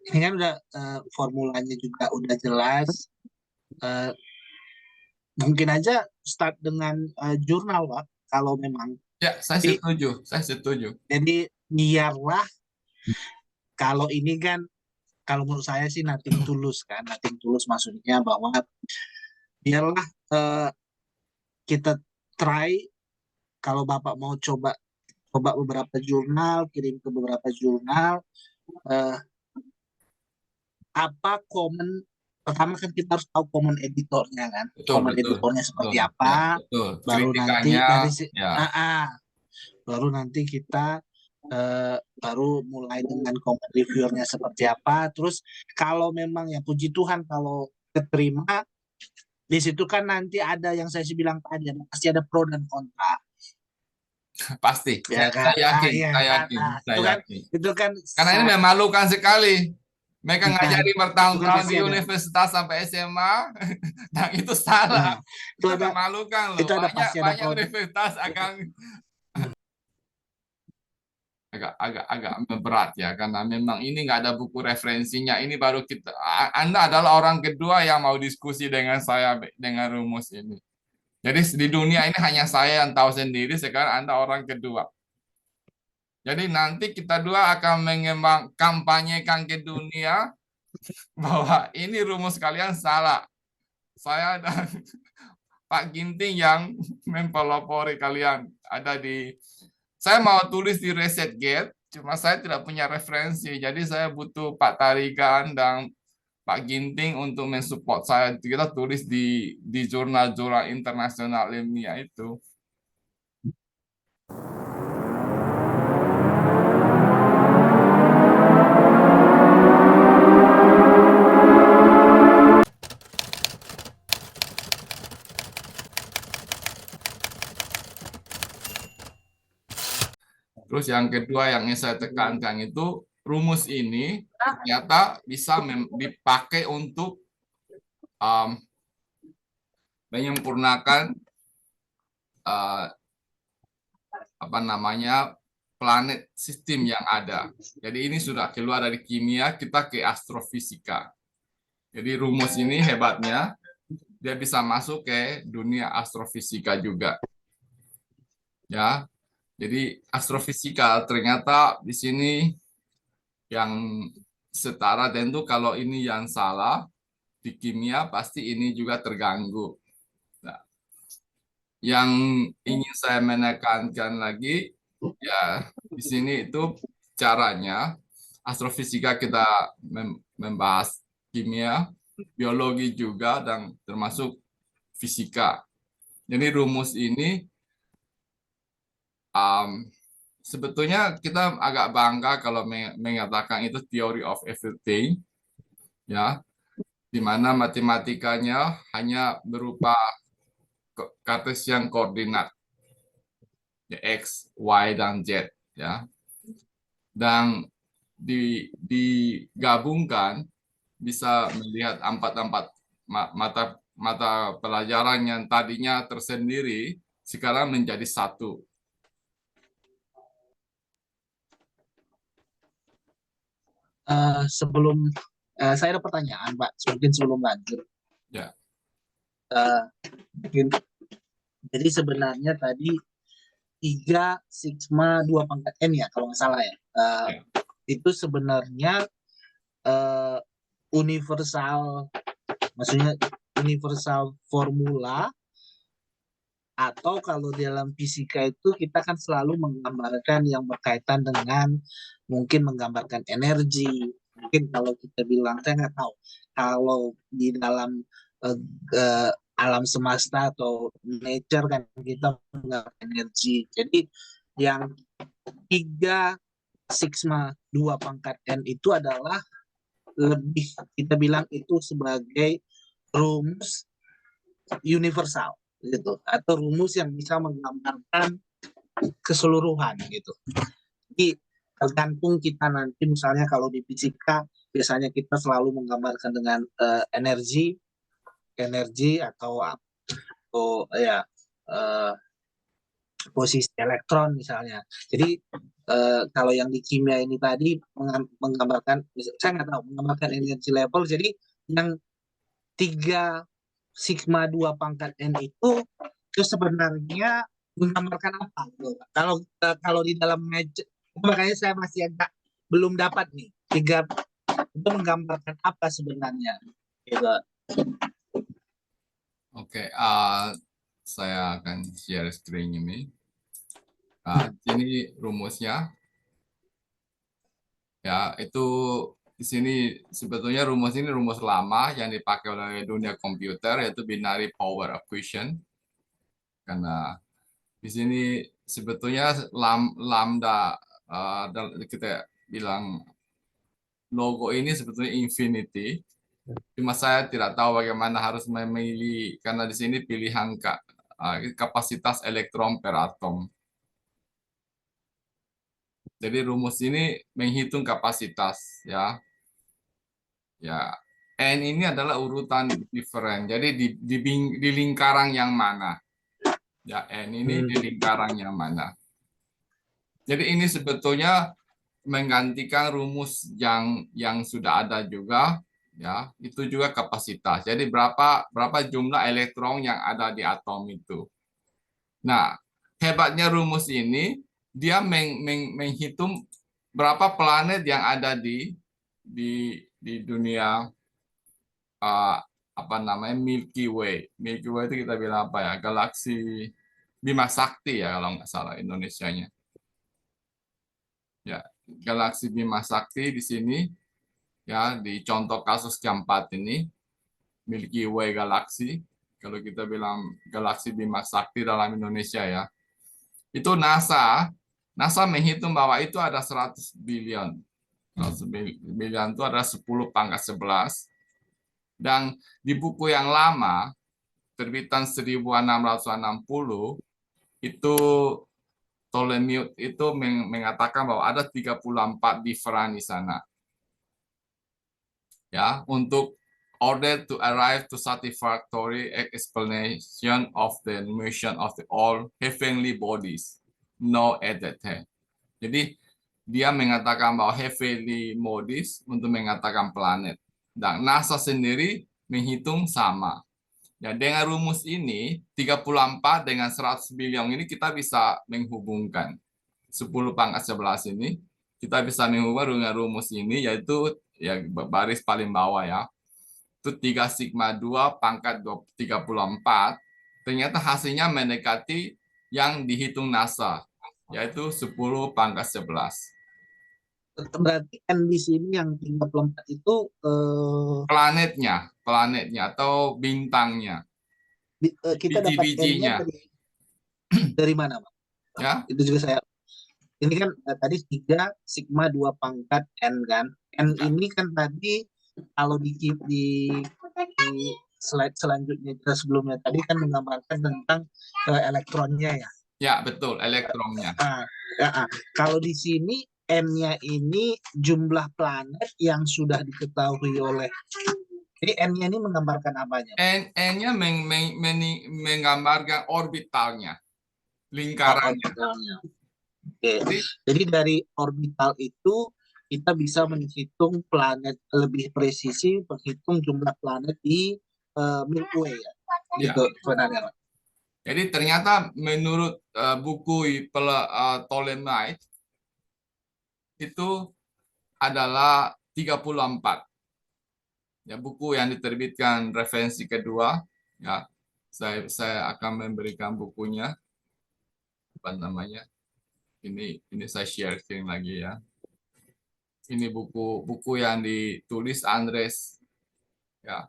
Ini kan udah formulanya juga udah jelas. Eh, Mungkin aja start dengan jurnal, Pak. Kalau memang. Ya, saya Jadi, setuju, saya setuju. jadi biarlah kalau ini kan kalau menurut saya sih nothing tulus kan, nothing tulus maksudnya bahwa biarlah eh, kita try kalau Bapak mau coba coba beberapa jurnal, kirim ke beberapa jurnal, eh, apa common pertama kan kita harus tahu common editornya kan, Betul, common betul, editornya betul, seperti ya, apa, betul. baru nanti Kritikannya, dari ya, ah, ah, baru nanti kita baru mulai dengan common reviewernya seperti apa, terus kalau memang ya puji Tuhan kalau keterima di situ kan nanti ada yang saya bilang tadi pasti ada pro dan kontra pasti. ya Saya kan, yakin, iya saya kan, yakin, saya yakin. itu kan Karena ini memalukan sekali. Mereka nah ngajari itu kan bertahun-tahun pasti di ada, universitas sampai SMA, dan itu salah. nah, itu Itu ada memalukan loh. itu ada Banyak pasti ada banyak pro. universitas akan agak berat ya, karena memang ini nggak ada buku referensinya. Ini baru kita. Anda adalah orang kedua yang mau diskusi dengan saya dengan rumus ini. Jadi di dunia ini hanya saya yang tahu sendiri. Sekarang Anda orang kedua. Jadi nanti kita dua akan mengembang kampanyekan ke dunia bahwa ini rumus kalian salah. Saya dan Pak Ginting yang mempelopori kalian ada di. Saya mau tulis di ResetGate, cuma saya tidak punya referensi. Jadi saya butuh Pak Tarigan dan Pak Ginting untuk mensupport saya. Kita tulis di jurnal-jurnal internasional ilmiah itu. Terus yang kedua yang ingin saya tekankan itu rumus ini ternyata bisa dipakai untuk um, menyempurnakan uh, apa namanya planet sistem yang ada. Jadi ini sudah keluar dari kimia kita ke astrofisika. Jadi rumus ini hebatnya dia bisa masuk ke dunia astrofisika juga. Ya. Jadi astrofisika ternyata di sini yang setara, tentu kalau ini yang salah di kimia pasti ini juga terganggu. Nah, yang ingin saya menekankan lagi ya di sini itu caranya astrofisika kita membahas kimia, biologi juga dan termasuk fisika. Jadi rumus ini um, sebetulnya kita agak bangga kalau mengatakan itu theory of everything ya, di mana matematikanya hanya berupa kartesian koordinat ya, X, Y, dan Z ya. Dan digabungkan bisa melihat empat mata mata pelajaran yang tadinya tersendiri sekarang menjadi satu. Sebelum saya ada pertanyaan Pak, mungkin sebelum lanjut. Ya, Eh, mungkin jadi sebenarnya tadi 3 sigma 2 pangkat n ya kalau nggak salah ya. ya. Itu sebenarnya eh, universal, maksudnya universal formula, atau kalau dalam fisika itu kita kan selalu menggambarkan yang berkaitan dengan mungkin menggambarkan energi. Mungkin kalau kita bilang, saya nggak tahu kalau di dalam eh, alam semesta atau nature kan kita menggambarkan energi. Jadi yang 3 sigma 2 pangkat n itu adalah lebih kita bilang itu sebagai rumus universal gitu, atau rumus yang bisa menggambarkan keseluruhan gitu. Jadi tergantung kita nanti, misalnya kalau di fisika biasanya kita selalu menggambarkan dengan energi energi atau ya uh, posisi elektron misalnya. Jadi kalau yang di kimia ini tadi menggambarkan, saya nggak tahu menggambarkan energi level. Jadi yang 3 sigma 2 pangkat n itu sebenarnya menggambarkan apa? Kalau di dalam makanya saya masih agak belum dapat nih 3 itu menggambarkan apa sebenarnya? Gitu. Oke, saya akan share screen ini. Ini rumusnya. Ya, itu di sini sebetulnya rumus ini rumus lama yang dipakai oleh dunia komputer, yaitu binary power equation. Karena di sini sebetulnya lambda, kita bilang logo ini sebetulnya infinity. Cuma saya tidak tahu bagaimana harus memilih, karena di sini pilihan kapasitas elektron per atom. Jadi rumus ini menghitung kapasitas, ya. Ya, N ini adalah urutan different. Jadi di lingkaran yang mana? Ya, N ini di lingkaran yang mana? Jadi ini sebetulnya menggantikan rumus yang sudah ada juga, ya. Itu juga kapasitas. Jadi berapa jumlah elektron yang ada di atom itu. Nah, hebatnya rumus ini dia menghitung berapa planet yang ada di dunia, apa namanya, Milky Way. Milky Way itu kita bilang apa ya? Galaksi Bima Sakti ya kalau nggak salah Indonesianya. Ya, galaksi Bima Sakti di sini ya, di contoh kasus keempat ini Milky Way galaksi. Kalau kita bilang galaksi Bima Sakti dalam Indonesia ya. Itu NASA menghitung bahwa itu ada 100 billion. 100 billion itu ada 10 pangkat 11. Dan di buku yang lama, terbitan 1660, itu Ptolemaios itu mengatakan bahwa ada 34 different di sana. Ya, untuk order to arrive to satisfactory explanation of the motion of the all heavenly bodies, no added. Jadi dia mengatakan bahwa heavenly bodies untuk mengatakan planet. Dan NASA sendiri menghitung sama. Ya, dengan rumus ini 34 dengan 100 billion ini kita bisa menghubungkan 10 pangkat 11 ini kita bisa menghubungkan dengan rumus ini, yaitu ya baris paling bawah ya. Itu 3 sigma 2 pangkat 34. Ternyata hasilnya mendekati yang dihitung NASA, yaitu 10 pangkat 11. Berarti N di sini yang 34 itu Planetnya atau bintangnya, kita dapat N-nya biji-bijinya. dari mana, Pak? Ya. Itu juga saya. Ini kan tadi 3 sigma 2 pangkat N kan. N Ya. ini kan tadi kalau di slide selanjutnya sebelumnya tadi kan menggambarkan tentang elektronnya ya. Ya, betul, elektronnya. Kalau di sini N-nya ini jumlah planet yang sudah diketahui oleh. Jadi N-nya ini menggambarkan apanya? N-nya menggambarkan orbitalnya, lingkarannya. Orbitalnya. Oke. Jadi dari orbital itu kita bisa menghitung planet lebih presisi, menghitung jumlah planet di Milky Way ya. Gitu sebenarnya. Jadi ternyata menurut buku Ptolemaios itu adalah 34. Ya, buku yang diterbitkan referensi kedua, ya. Saya akan memberikan bukunya. Apa namanya? Ini saya share screen lagi ya. Ini buku yang ditulis Andres. Ya.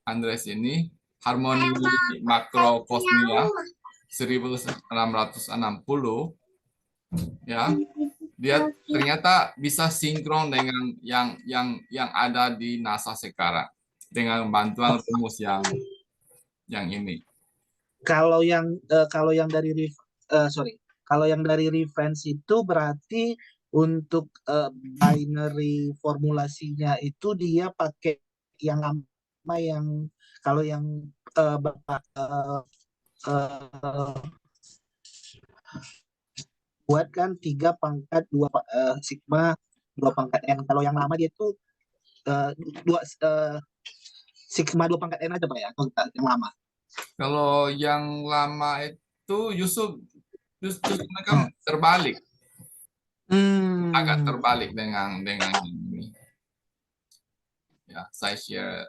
Andres ini Harmoni Makrokosmia 1660, ya. Dia ternyata bisa sinkron dengan yang ada di NASA sekarang dengan bantuan rumus yang ini. Kalau yang kalau yang dari reference itu berarti untuk binary formulasinya itu dia pakai yang lama, yang kalau yang Bapak buat kan 3 pangkat 2 sigma 2 pangkat n. Kalau yang lama dia tuh eh, dua sigma 2 pangkat n aja Pak ya, atau enggak yang lama. Kalau yang lama itu justru mereka Hmm. terbalik, agak Hmm. terbalik dengan ini. Ya, saya share.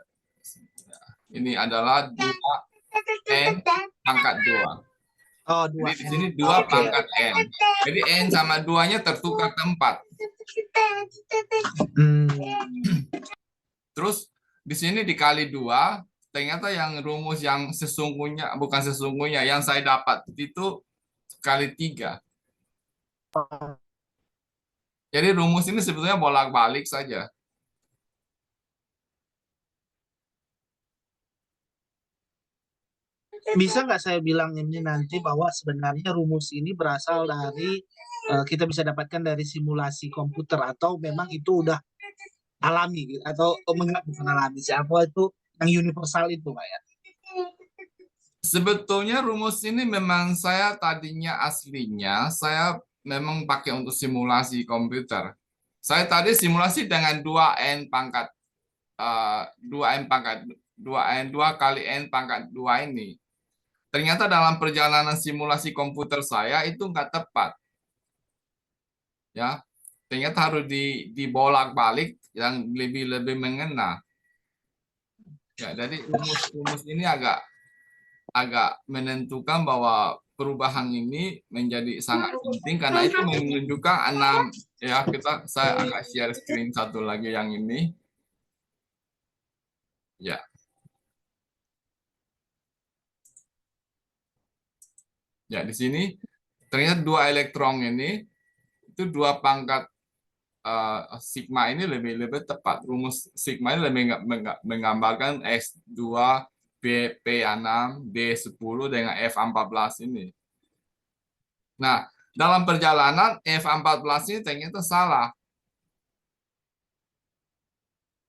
Ya. Ini adalah 2n pangkat 2. Oh, Jadi dua di n. sini Oh, 2 oke. pangkat n. Jadi n sama 2-nya tertukar ke 4. Hmm. Terus di sini dikali 2, ternyata yang rumus yang sesungguhnya, bukan sesungguhnya, yang saya dapat itu kali 3. Jadi rumus ini sebetulnya bolak-balik saja. Bisa nggak saya bilang ini nanti bahwa sebenarnya rumus ini berasal dari kita bisa dapatkan dari simulasi komputer, atau memang itu udah alami gitu, atau enggak, bukan alami siapa itu yang universal itu Pak ya. Sebetulnya rumus ini memang saya tadinya aslinya saya memang pakai untuk simulasi komputer. Saya tadi simulasi dengan 2n pangkat 2n pangkat 2n 2 kali n pangkat 2 ini. Ternyata dalam perjalanan simulasi komputer saya itu nggak tepat. Ya, ternyata harus dibolak-balik yang lebih mengena. Ya, jadi rumus ini agak agak menentukan bahwa perubahan ini menjadi sangat penting karena itu menunjukkan 6, ya, saya agak share screen satu lagi yang ini. Ya. Ya, di sini ternyata 2 elektron ini itu 2 pangkat sigma ini lebih lebih tepat. Rumus sigma ini lebih menggambarkan S2 P6 D10 dengan F14 ini. Nah, dalam perjalanan F14 ini ternyata salah.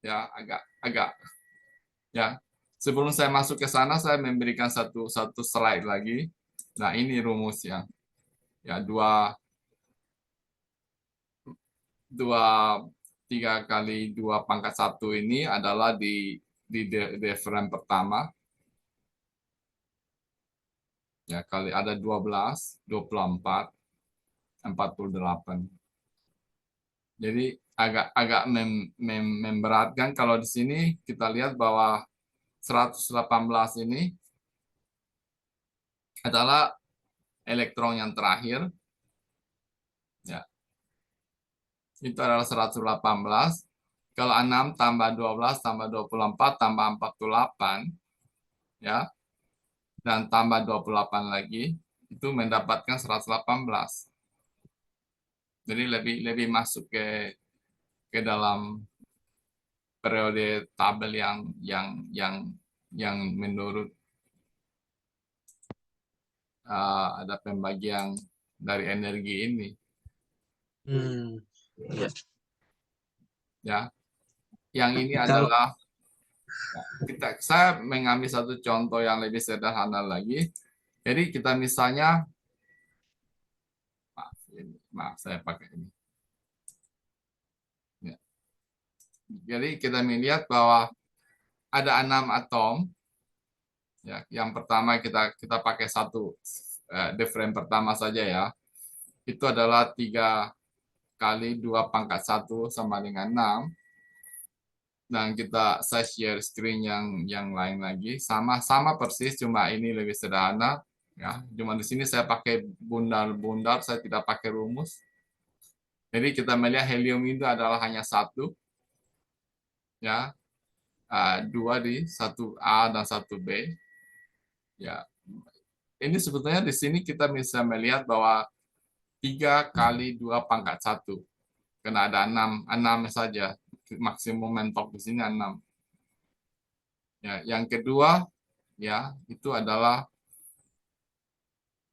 Ya, agak ya. Sebelum saya masuk ke sana, saya memberikan satu slide lagi. Nah, ini rumusnya. Ya, 3 kali 2 pangkat 1 ini adalah di different pertama. Ya, kali ada 12, 24, 48. Jadi agak memberatkan kalau di sini kita lihat bahwa 118 ini adalah elektron yang terakhir. Ya, itu adalah 118. Kalau 6 tambah 12 tambah 24 tambah 48, ya, dan tambah 28 lagi, itu mendapatkan 118. Jadi lebih masuk ke dalam periode tabel yang menurut ada pembagian dari energi ini. Ya. Ya, yang ini Kalau adalah saya mengambil satu contoh yang lebih sederhana lagi. Jadi kita misalnya, maaf saya pakai ini. Ya. Jadi kita melihat bahwa ada 6 atom. Ya, yang pertama kita pakai satu different pertama saja ya. Itu adalah 3 kali 2 pangkat 1 sama dengan 6. Dan saya share screen yang lain lagi, sama persis, cuma ini lebih sederhana ya. Cuma di sini saya pakai bundar-bundar, saya tidak pakai rumus. Jadi kita melihat helium itu adalah hanya 1, ya, 2 di 1A dan 1B. Ya, ini sebetulnya di sini kita bisa melihat bahwa 3 kali 2 pangkat 1, karena ada 6 saja, maksimum mentok di sini 6. Ya, yang kedua, ya, itu adalah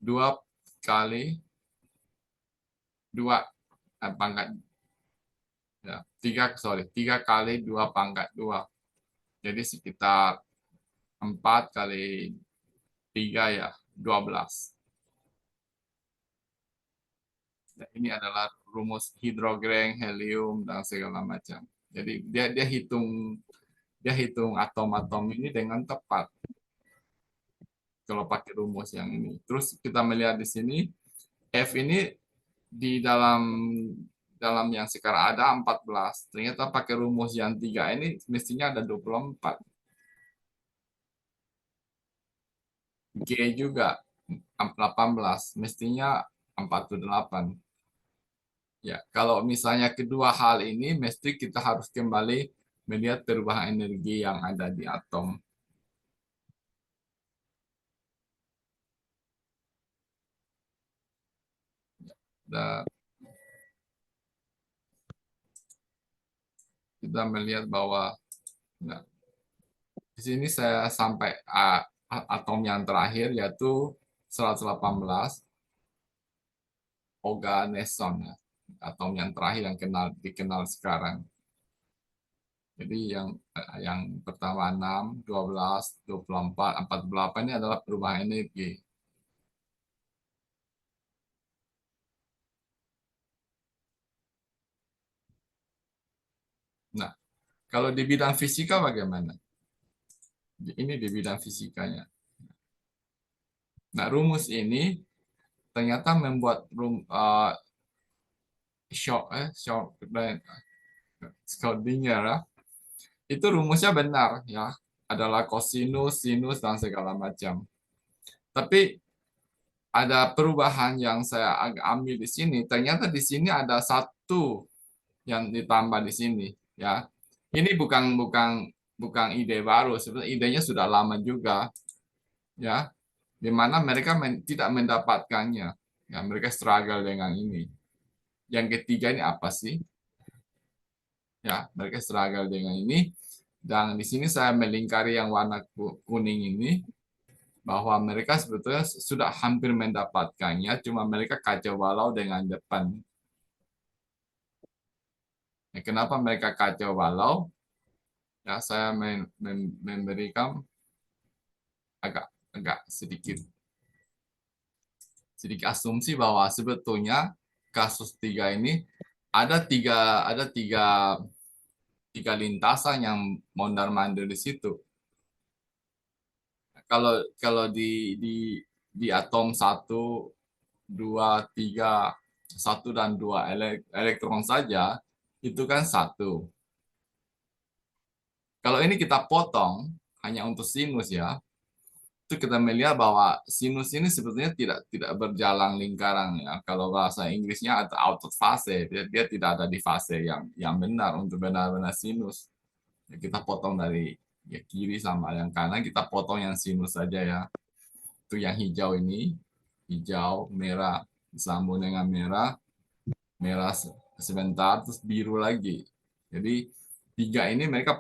2 kali 2 pangkat, ya, 3 kali 2 pangkat 2. Jadi sekitar 4 kali 3 ya 12. Nah, ini adalah rumus hidrogen, helium, dan segala macam. Jadi dia hitung atom-atom ini dengan tepat kalau pakai rumus yang ini. Terus kita melihat di sini F ini di dalam yang sekarang ada 14. Ternyata pakai rumus yang 3 ini mestinya ada 24. G juga 18, mestinya 48. Ya, kalau misalnya kedua hal ini mesti kita harus kembali melihat perubahan energi yang ada di atom. Dan kita melihat bahwa nah, di sini saya sampai atom yang terakhir yaitu 118 organeson ya. Atom yang terakhir yang dikenal sekarang. Jadi yang pertama 6, 12, 24, 48 ini adalah perubahan energi. Nah, kalau di bidang fisika bagaimana? Ini di bidang fisikanya. Nah, rumus ini ternyata membuat Schrödinger ya, itu rumusnya benar ya, adalah kosinus, sinus dan segala macam. Tapi ada perubahan yang saya agak ambil di sini. Ternyata di sini ada satu yang ditambah di sini ya. Ini bukan ide baru, sebenarnya idenya sudah lama juga ya, di mana mereka tidak mendapatkannya. Ya, mereka struggle dengan ini. Yang ketiga ini apa sih? Ya, mereka struggle dengan ini. Dan di sini saya melingkari yang warna kuning ini, bahwa mereka sebetulnya sudah hampir mendapatkannya, cuma mereka kacau balau dengan depan. Ya, kenapa mereka kacau balau? Ya, saya memberikan agak agak sedikit asumsi bahwa sebetulnya kasus 3 ini ada tiga lintasan yang mondar-mandir di situ. Kalau kalau di atom 1, 2, 3, 1 dan 2 elektron saja itu kan satu. Kalau ini kita potong hanya untuk sinus ya, itu kita melihat bahwa sinus ini sebetulnya tidak berjalan lingkaran ya. Kalau bahasa Inggrisnya atau out of fase, dia tidak ada di fase yang benar untuk benar-benar sinus. Ya, kita potong dari ya, kiri sama yang kanan, kita potong yang sinus saja ya. Itu yang hijau ini, hijau, merah, disambung dengan merah, merah sebentar, terus biru lagi. Jadi 3 ini mereka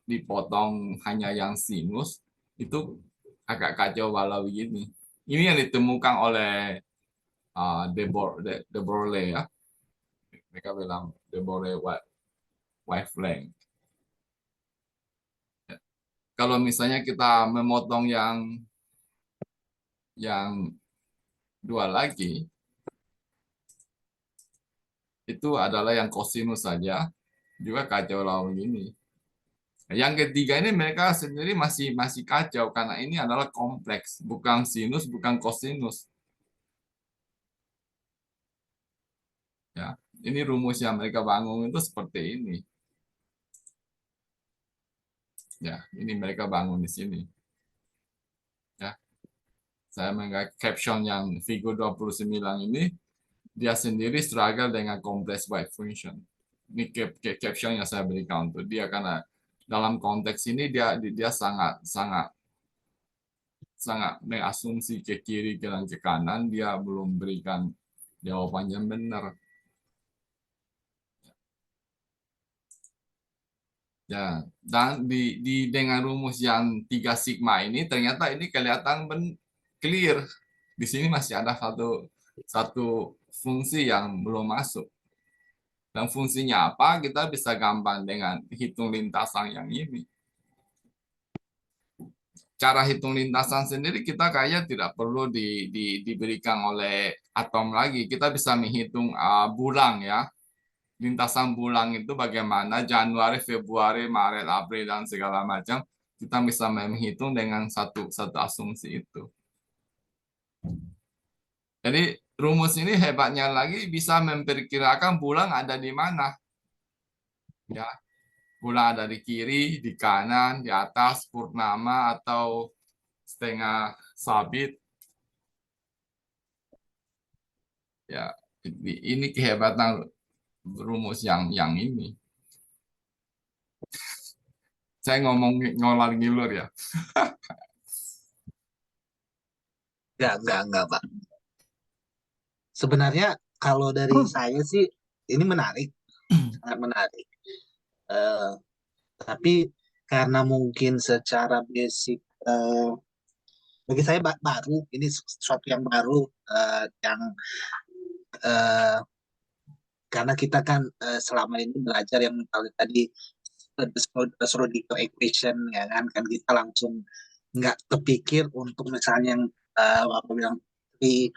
dipotong hanya yang sinus, itu agak kacau balau begini. Ini yang ditemukan oleh De Broglie ya. Mereka bilang De Broglie wavelength. Kalau misalnya kita memotong yang 2 lagi, itu adalah yang kosinus saja, juga kacau balau begini. Yang ketiga ini mereka sendiri masih masih kacau karena ini adalah kompleks, bukan sinus, bukan kosinus. Ya, ini rumus yang mereka bangun itu seperti ini. Ya, ini mereka bangun di sini. Ya, saya menganggap caption yang figur 29 ini, dia sendiri struggle dengan complex wave function. Ini caption yang saya berikan untuk dia karena dalam konteks ini dia sangat sangat sangat mengasumsi ke kiri dan ke kanan, dia belum berikan jawaban yang benar. Ya, dan dengan rumus yang 3 sigma ini ternyata ini kelihatan clear. Di sini masih ada satu satu fungsi yang belum masuk. Dan fungsinya apa? Kita bisa gampang dengan hitung lintasan yang ini. cara hitung lintasan sendiri kita kayaknya tidak perlu diberikan oleh atom lagi. Kita bisa menghitung bulan ya. Lintasan bulan itu bagaimana Januari, Februari, Maret, April dan segala macam. Kita bisa menghitung dengan satu asumsi itu. Jadi rumus ini hebatnya lagi bisa memperkirakan bulan ada di mana. Ya, bulan ada di kiri, di kanan, di atas, purnama atau setengah sabit. Ya, ini kehebatan rumus yang ini. Saya ngomong ngolar ngilur ya. Enggak, Pak. Sebenarnya kalau dari saya sih ini menarik, sangat menarik. Eh, tapi karena mungkin secara basic bagi saya baru, ini sesuatu yang baru, yang eh, karena kita kan selama ini belajar yang tadi Schrodinger equation ya kan kita langsung nggak terpikir untuk misalnya yang apa bilang di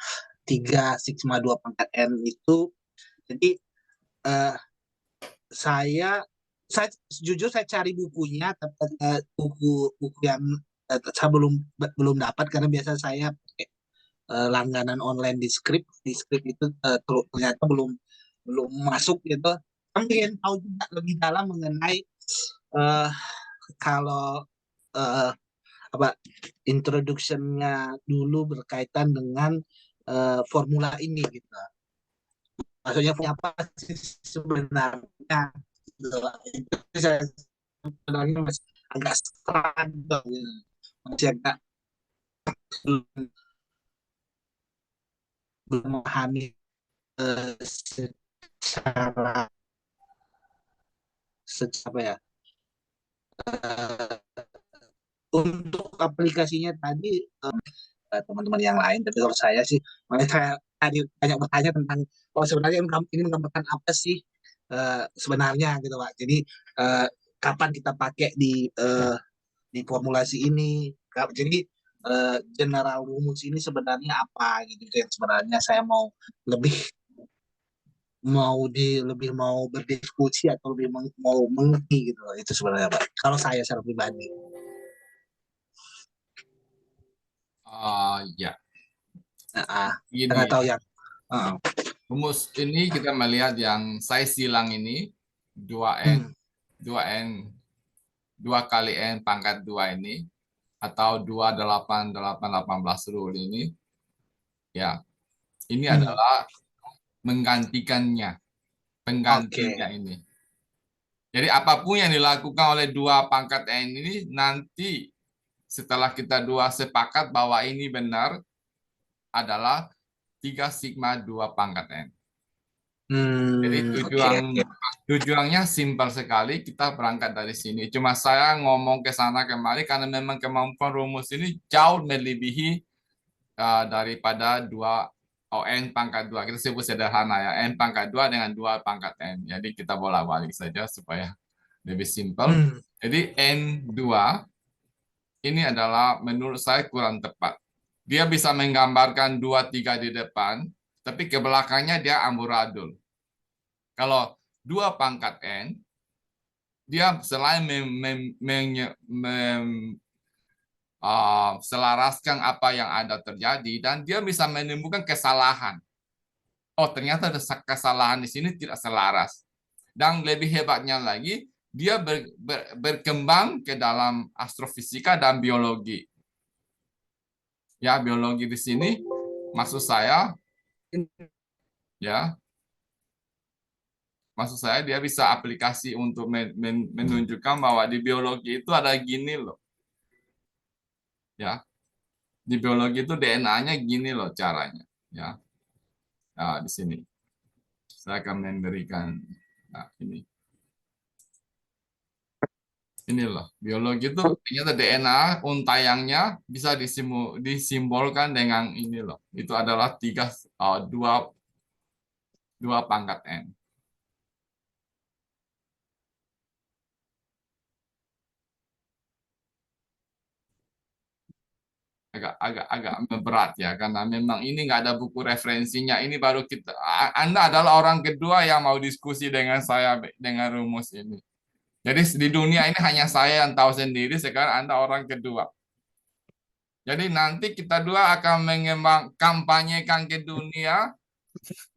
3 sigma 2 pangkat n itu. Jadi eh, saya saya jujur saya cari bukunya, tapi buku buku yang saya belum belum dapat karena biasa saya pakai langganan online di script itu ternyata belum belum masuk gitu. Kan ingin tahu juga lebih dalam mengenai eh, kalau eh, apa introduction-nya dulu berkaitan dengan formula ini gitu. Maksudnya apa sih sebenarnya? Gitu. Itu saya sebenarnya masih agak struggle, gitu. Masih agak belum, belum memahami secara apa ya, untuk aplikasinya tadi teman-teman yang lain. Tapi kalau saya sih makanya saya tadi banyak bertanya tentang oh sebenarnya ini menggambarkan apa sih sebenarnya gitu Pak. Jadi eh, kapan kita pakai di formulasi ini. Jadi general rumus ini sebenarnya apa gitu yang sebenarnya saya mau lebih lebih mau berdiskusi atau lebih mau mengerti gitu loh. Itu sebenarnya Pak. Kalau saya secara pribadi. Ya, Saya nggak ini tahu ya. yang Rumus ini kita melihat yang size silang ini 2n, hmm, 2n, 2 kali n pangkat 2 ini atau 2818 rule ini ya. Ini hmm, adalah menggantikannya, oke. penggantinya ini. Jadi apapun yang dilakukan oleh 2 pangkat n ini nanti setelah kita dua sepakat bahwa ini benar adalah 3 sigma 2 pangkat n. Jadi Oke, oke. tujuannya simpel sekali, kita berangkat dari sini. Cuma saya ngomong ke sana kemari karena memang kemampuan rumus ini jauh melebihi daripada 2 n pangkat 2. Kita sebut sederhana ya, n pangkat 2 dengan 2 pangkat n. Jadi kita bolak-balik saja supaya lebih simpel. Hmm, Jadi N2 ini adalah menurut saya kurang tepat. Dia bisa menggambarkan 2, 3 di depan, tapi ke belakangnya dia amburadul. Kalau 2 pangkat N, dia selain selaraskan apa yang ada terjadi, dan dia bisa menemukan kesalahan. Oh, ternyata ada kesalahan di sini tidak selaras. Dan lebih hebatnya lagi, dia berkembang ke dalam astrofisika dan biologi. Ya, biologi di sini maksud saya ya, maksud saya dia bisa aplikasi untuk menunjukkan bahwa di biologi itu ada gini loh. Ya, di biologi itu DNA-nya gini loh caranya. Ya, nah, di sini saya akan memberikan ini. Ini loh, biologi itu ternyata DNA untayangnya bisa disimbolkan dengan ini loh. Itu adalah dua pangkat N. agak berat ya, karena memang ini nggak ada buku referensinya. Ini baru Anda adalah orang kedua yang mau diskusi dengan saya dengan rumus ini. Jadi di dunia ini hanya saya yang tahu sendiri, sekarang Anda orang kedua. Jadi nanti kita dua akan mengembang kampanyekan ke dunia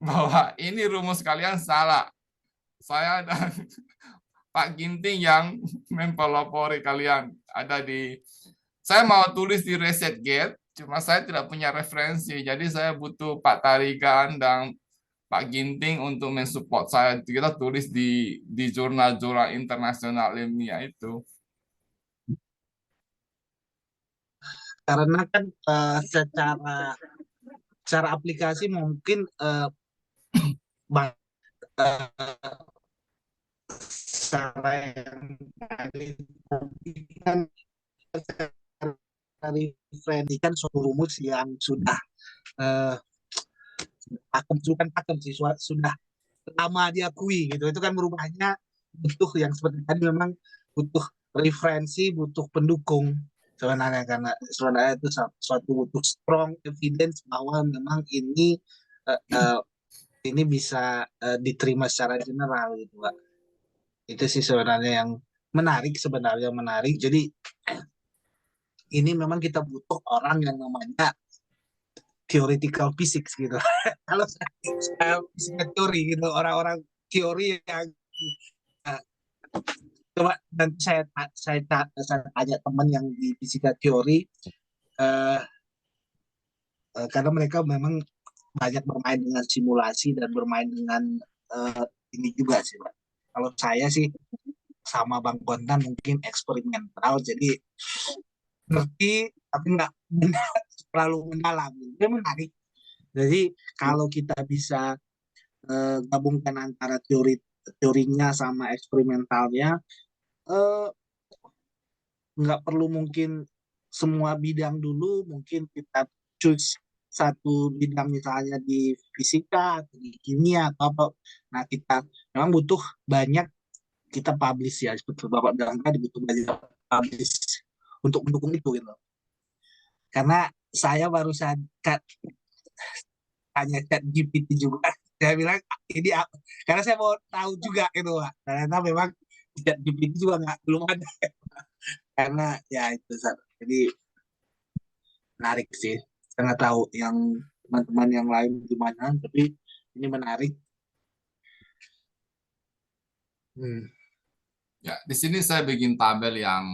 bahwa ini rumus kalian salah. Saya dan Pak Ginting yang mempelopori kalian ada di. Saya mau tulis di ResetGate, cuma saya tidak punya referensi. Jadi saya butuh Pak Tarigan dan Pak Ginting untuk mensupport saya. Kita tulis di jurnal-jurnal internasional ilmiah itu. Karena kan secara aplikasi mungkin secara yang tadi kan dari Freddy kan suatu rumus yang sudah eh, pakem sih sudah lama diakui gitu. Itu kan merubahnya butuh yang seperti tadi memang butuh referensi, butuh pendukung sebenarnya, karena sebenarnya itu suatu butuh strong evidence bahwa memang uh, uh, ini bisa diterima secara general gitu Pak. Itu sih sebenarnya yang menarik. Jadi ini memang kita butuh orang yang namanya theoretical physics gitu. Kalau saya fisika teori gitu, orang-orang teori yang uh, coba nanti saya tanya teman yang di fisika teori, uh, karena mereka memang banyak bermain dengan simulasi dan bermain dengan ini juga sih Pak. Kalau saya sih sama Bang Kontan mungkin eksperimental, jadi ngerti tapi nggak terlalu mendalam. Itu menarik. Jadi kalau kita bisa gabungkan antara teorinya sama eksperimentalnya, eh, nggak perlu mungkin semua bidang dulu, mungkin kita choose satu bidang misalnya di fisika atau di kimia atau apa. Nah kita memang butuh banyak kita publish ya, seperti Bapak bilang tadi butuh banyak publish untuk mendukung itu gitu. Karena saya barusan tanya chat GPT juga, saya bilang ini karena saya mau tahu juga itu Pak. Ternyata memang chat GPT juga belum ada karena ya itu jadi menarik sih. Saya nggak tahu yang teman-teman yang lain gimana, tapi ini menarik. Ya, di sini saya bikin tabel yang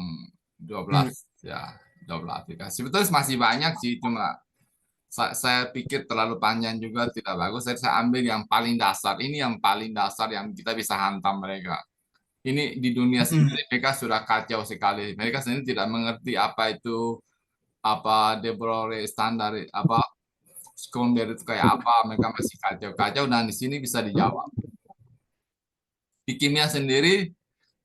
12 ya, 12 aplikasi. Sebetulnya masih banyak sih, cuma saya pikir terlalu panjang juga tidak bagus. Saya ambil yang paling dasar. Ini yang paling dasar yang kita bisa hantam mereka. Ini di dunia sendiri mereka sudah kacau sekali. Mereka sendiri tidak mengerti apa itu De Broglie standar apa sekunder itu kayak apa. Mereka masih kacau-kacau dan di sini bisa dijawab. Di kimia sendiri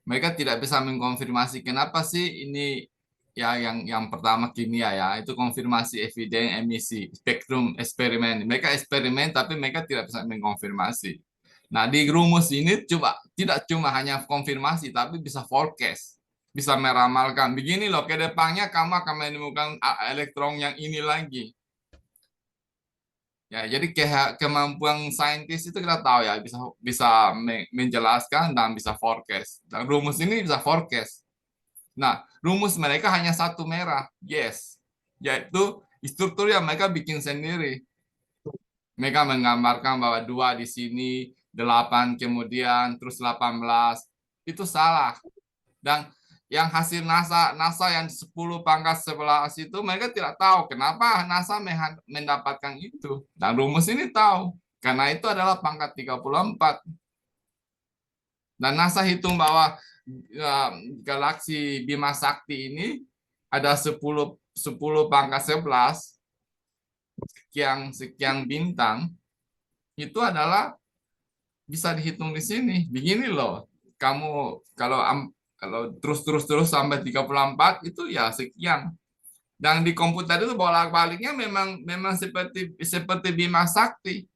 mereka tidak bisa mengkonfirmasi kenapa sih ini ya yang pertama kimia ya itu konfirmasi eviden emisi spektrum eksperimen mereka eksperimen tapi mereka tidak bisa mengkonfirmasi. Nah di rumus ini coba tidak cuma hanya konfirmasi tapi bisa forecast, bisa meramalkan begini loh ke depannya kamu akan menemukan elektron yang ini lagi. Ya, jadi kemampuan saintis itu kita tahu ya bisa bisa menjelaskan dan bisa forecast. Dan rumus ini bisa forecast. Nah, rumus mereka hanya satu merah, yes, yaitu struktur yang mereka bikin sendiri. Mereka menggambarkan bahwa 2 di sini, 8 kemudian, terus 18. Itu salah. Dan yang hasil NASA yang 10 pangkat 11 itu mereka tidak tahu kenapa NASA mendapatkan itu. Dan rumus ini tahu, karena itu adalah pangkat 34. Dan NASA hitung bahwa galaksi Bima Sakti ini ada 10 pangkat 11 sekian bintang itu adalah bisa dihitung di sini. Begini loh. Kamu kalau terus sampai 34 itu ya sekian. Dan di komputer itu bolak-baliknya memang seperti Bima Sakti.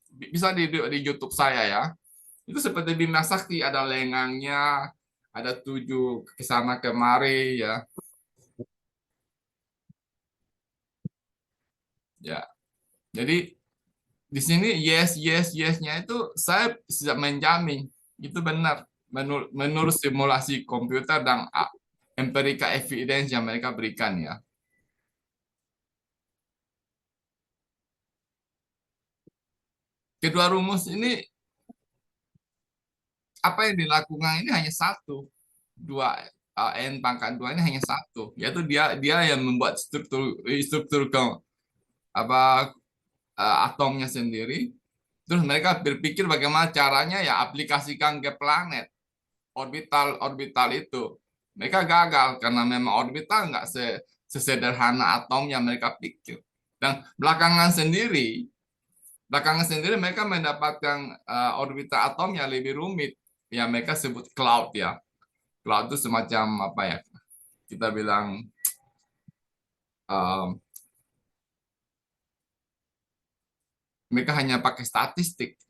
Bisa di YouTube saya ya. Itu seperti Bima Sakti ada lengangnya, ada 7 ke sana kemari ya. Ya, jadi di sini yes-nya itu saya bisa menjamin itu benar menurut simulasi komputer dan empirical evidence yang mereka berikan ya. Kedua rumus ini apa yang dilakukan ini hanya satu, dua n pangkat dua ini hanya satu, yaitu dia yang membuat struktur ke apa atomnya sendiri. Terus mereka berpikir bagaimana caranya ya aplikasikan ke planet orbital itu. Mereka gagal karena memang orbital nggak sesederhana atom yang mereka pikir. Dan belakangan sendiri mereka mendapatkan orbital atom yang lebih rumit, yang mereka sebut cloud ya. Cloud itu semacam apa ya? Kita bilang uh, mereka hanya pakai statistik.